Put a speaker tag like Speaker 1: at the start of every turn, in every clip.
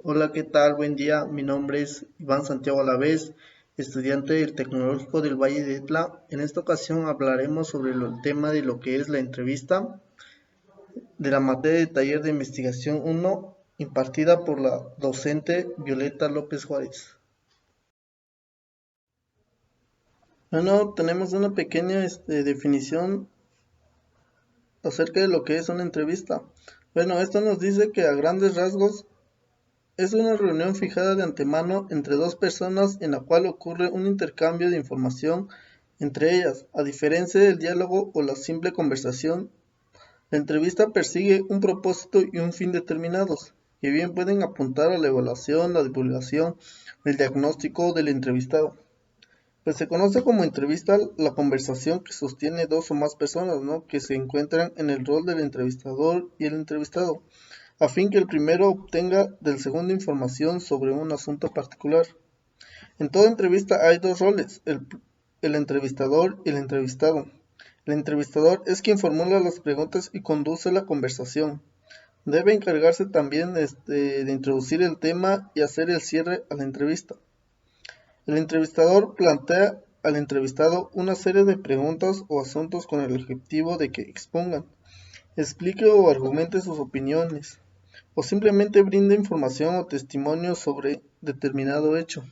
Speaker 1: Hola, ¿qué tal? Buen día. Mi nombre es Iván Santiago Alavés, estudiante del Tecnológico del Valle de Etla. En esta ocasión hablaremos sobre el tema de lo que es la entrevista de la materia de taller de investigación 1 impartida por la docente Violeta López Juárez. Bueno, tenemos una pequeña definición acerca de lo que es una entrevista. Bueno, esto nos dice que a grandes rasgos es una reunión fijada de antemano entre dos personas en la cual ocurre un intercambio de información entre ellas. A diferencia del diálogo o la simple conversación, la entrevista persigue un propósito y un fin determinados, que bien pueden apuntar a la evaluación, la divulgación, el diagnóstico del entrevistado. Pues se conoce como entrevista la conversación que sostiene dos o más personas, ¿no? Que se encuentran en el rol del entrevistador y el entrevistado, a fin que el primero obtenga del segundo información sobre un asunto particular. En toda entrevista hay dos roles, el entrevistador y el entrevistado. El entrevistador es quien formula las preguntas y conduce la conversación. Debe encargarse también de introducir el tema y hacer el cierre a la entrevista. El entrevistador plantea al entrevistado una serie de preguntas o asuntos con el objetivo de que expongan, explique o argumente sus opiniones, o simplemente brinde información o testimonio sobre determinado hecho.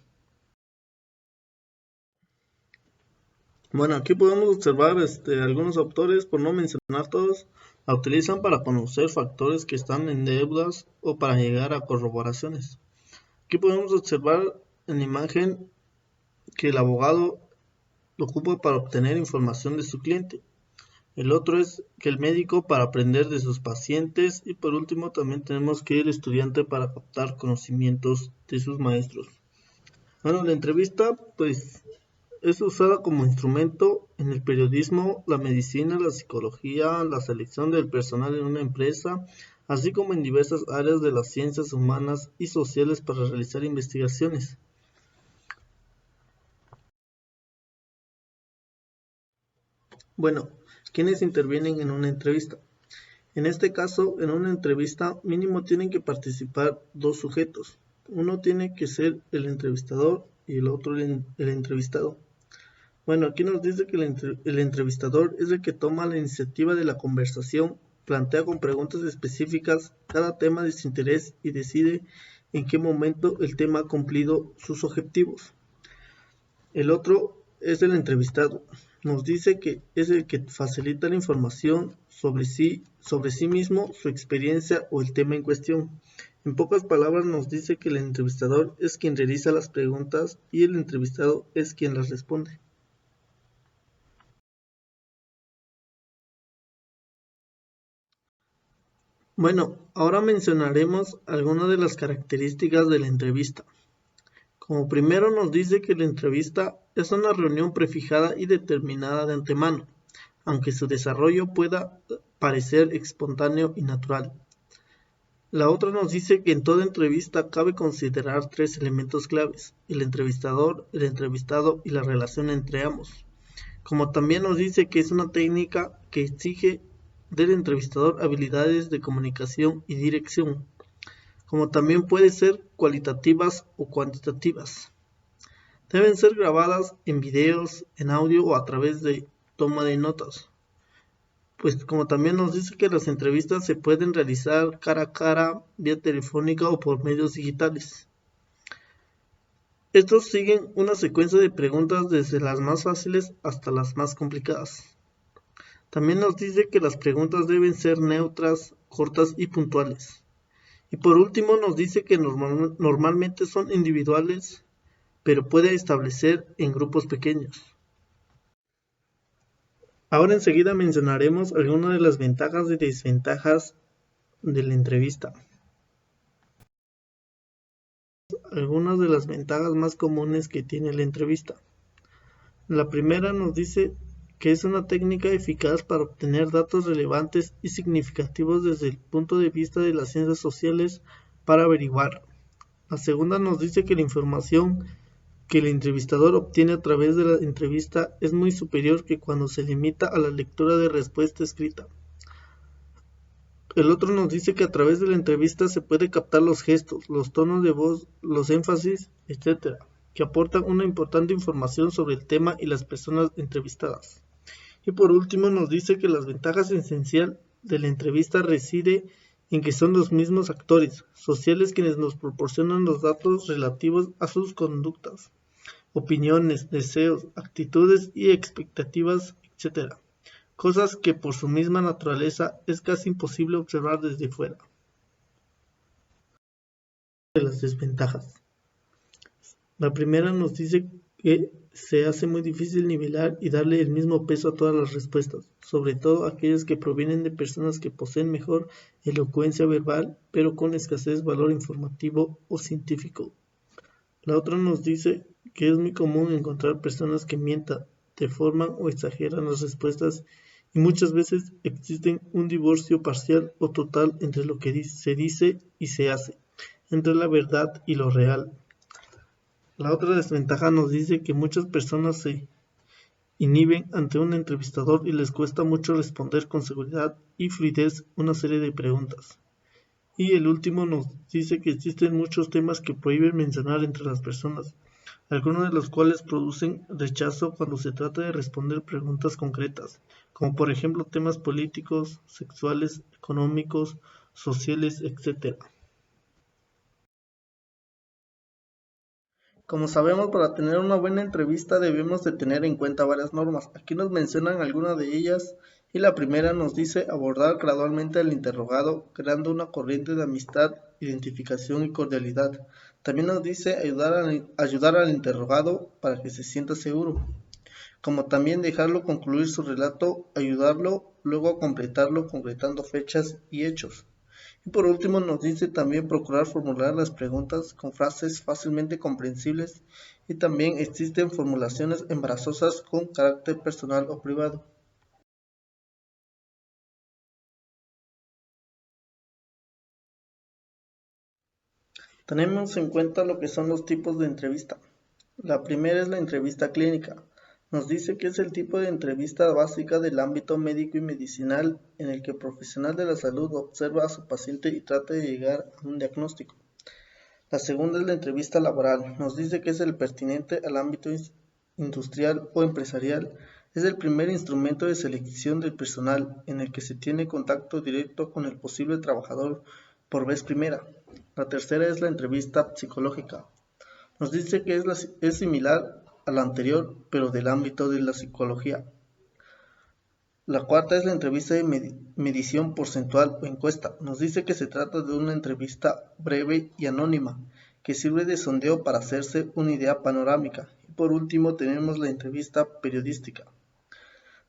Speaker 1: Bueno, aquí podemos observar algunos autores, por no mencionar todos, la utilizan para conocer factores que están en deudas o para llegar a corroboraciones. Aquí podemos observar en la imagen que el abogado lo ocupa para obtener información de su cliente. El otro es que el médico para aprender de sus pacientes y por último también tenemos que el estudiante para captar conocimientos de sus maestros. Bueno, la entrevista pues es usada como instrumento en el periodismo, la medicina, la psicología, la selección del personal en una empresa, así como en diversas áreas de las ciencias humanas y sociales para realizar investigaciones. Bueno, ¿quiénes intervienen en una entrevista? En este caso, en una entrevista mínimo tienen que participar dos sujetos. Uno tiene que ser el entrevistador y el otro el entrevistado. Bueno, aquí nos dice que el entrevistador es el que toma la iniciativa de la conversación, plantea con preguntas específicas cada tema de su interés y decide en qué momento el tema ha cumplido sus objetivos. El otro es el entrevistado. Nos dice que es el que facilita la información sobre sí mismo, su experiencia o el tema en cuestión. En pocas palabras nos dice que el entrevistador es quien realiza las preguntas y el entrevistado es quien las responde. Bueno, ahora mencionaremos algunas de las características de la entrevista. Como primero nos dice que la entrevista es una reunión prefijada y determinada de antemano, aunque su desarrollo pueda parecer espontáneo y natural. La otra nos dice que en toda entrevista cabe considerar tres elementos claves: el entrevistador, el entrevistado y la relación entre ambos. Como también nos dice que es una técnica que exige del entrevistador habilidades de comunicación y dirección, como también pueden ser cualitativas o cuantitativas. Deben ser grabadas en videos, en audio o a través de toma de notas. Pues como también nos dice que las entrevistas se pueden realizar cara a cara, vía telefónica o por medios digitales. Estos siguen una secuencia de preguntas desde las más fáciles hasta las más complicadas. También nos dice que las preguntas deben ser neutras, cortas y puntuales. Y por último nos dice que normalmente son individuales, pero puede establecer en grupos pequeños. Ahora enseguida mencionaremos algunas de las ventajas y desventajas de la entrevista. Algunas de las ventajas más comunes que tiene la entrevista. La primera nos dice que es una técnica eficaz para obtener datos relevantes y significativos desde el punto de vista de las ciencias sociales para averiguar. La segunda nos dice que la información que el entrevistador obtiene a través de la entrevista es muy superior que cuando se limita a la lectura de respuesta escrita. El otro nos dice que a través de la entrevista se puede captar los gestos, los tonos de voz, los énfasis, etcétera, que aportan una importante información sobre el tema y las personas entrevistadas. Y por último nos dice que las ventajas esenciales de la entrevista reside en que son los mismos actores sociales quienes nos proporcionan los datos relativos a sus conductas, opiniones, deseos, actitudes y expectativas, etcétera. Cosas que por su misma naturaleza es casi imposible observar desde fuera. De las desventajas. La primera nos dice que se hace muy difícil nivelar y darle el mismo peso a todas las respuestas, sobre todo aquellas que provienen de personas que poseen mejor elocuencia verbal, pero con escasez valor informativo o científico. La otra nos dice que es muy común encontrar personas que mientan, deforman o exageran las respuestas y muchas veces existe un divorcio parcial o total entre lo que se dice y se hace, entre la verdad y lo real. La otra desventaja nos dice que muchas personas se inhiben ante un entrevistador y les cuesta mucho responder con seguridad y fluidez una serie de preguntas. Y el último nos dice que existen muchos temas que prohíben mencionar entre las personas, algunos de los cuales producen rechazo cuando se trata de responder preguntas concretas, como por ejemplo temas políticos, sexuales, económicos, sociales, etc. Como sabemos, para tener una buena entrevista debemos de tener en cuenta varias normas. Aquí nos mencionan algunas de ellas y la primera nos dice abordar gradualmente al interrogado, creando una corriente de amistad, identificación y cordialidad. También nos dice ayudar al interrogado para que se sienta seguro, como también dejarlo concluir su relato, ayudarlo luego a completarlo concretando fechas y hechos. Y por último nos dice también procurar formular las preguntas con frases fácilmente comprensibles y también existen formulaciones embarazosas con carácter personal o privado. Tenemos en cuenta lo que son los tipos de entrevista. La primera es la entrevista clínica. Nos dice que es el tipo de entrevista básica del ámbito médico y medicinal en el que el profesional de la salud observa a su paciente y trata de llegar a un diagnóstico. La segunda es la entrevista laboral. Nos dice que es el pertinente al ámbito industrial o empresarial. Es el primer instrumento de selección del personal en el que se tiene contacto directo con el posible trabajador por vez primera. La tercera es la entrevista psicológica. Nos dice que es similar a la anterior, pero del ámbito de la psicología. La cuarta es la entrevista de medición porcentual o encuesta. Nos dice que se trata de una entrevista breve y anónima, que sirve de sondeo para hacerse una idea panorámica. Y por último tenemos la entrevista periodística.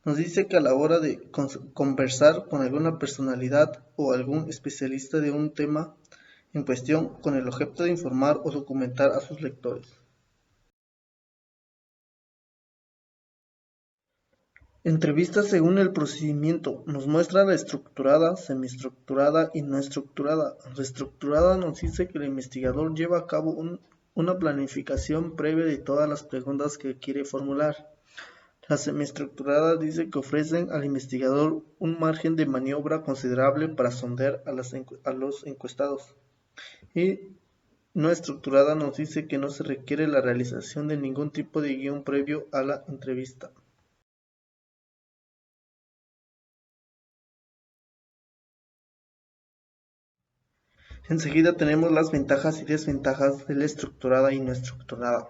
Speaker 1: Nos dice que a la hora de conversar con alguna personalidad o algún especialista de un tema en cuestión con el objeto de informar o documentar a sus lectores. Entrevista según el procedimiento. Nos muestra la estructurada, semiestructurada y no estructurada. La estructurada nos dice que el investigador lleva a cabo una planificación previa de todas las preguntas que quiere formular. La semiestructurada dice que ofrecen al investigador un margen de maniobra considerable para sondear a los encuestados. Y no estructurada nos dice que no se requiere la realización de ningún tipo de guión previo a la entrevista. Enseguida tenemos las ventajas y desventajas de la estructurada y no estructurada.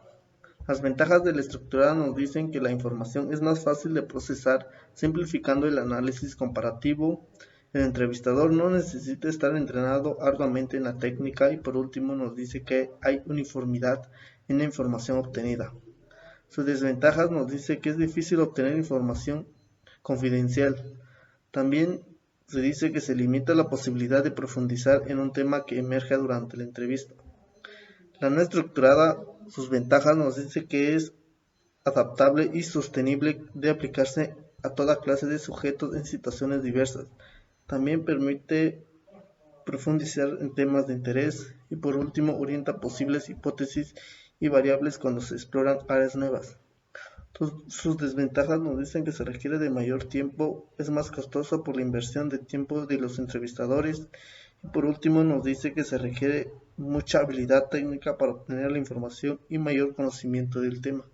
Speaker 1: Las ventajas de la estructurada nos dicen que la información es más fácil de procesar, simplificando el análisis comparativo. El entrevistador no necesita estar entrenado arduamente en la técnica y por último nos dice que hay uniformidad en la información obtenida. Sus desventajas nos dice que es difícil obtener información confidencial. También se dice que se limita la posibilidad de profundizar en un tema que emerja durante la entrevista. La no estructurada, sus ventajas nos dice que es adaptable y sostenible de aplicarse a toda clase de sujetos en situaciones diversas. También permite profundizar en temas de interés y por último orienta posibles hipótesis y variables cuando se exploran áreas nuevas. Sus desventajas nos dicen que se requiere de mayor tiempo, es más costoso por la inversión de tiempo de los entrevistadores. Y por último nos dice que se requiere mucha habilidad técnica para obtener la información y mayor conocimiento del tema.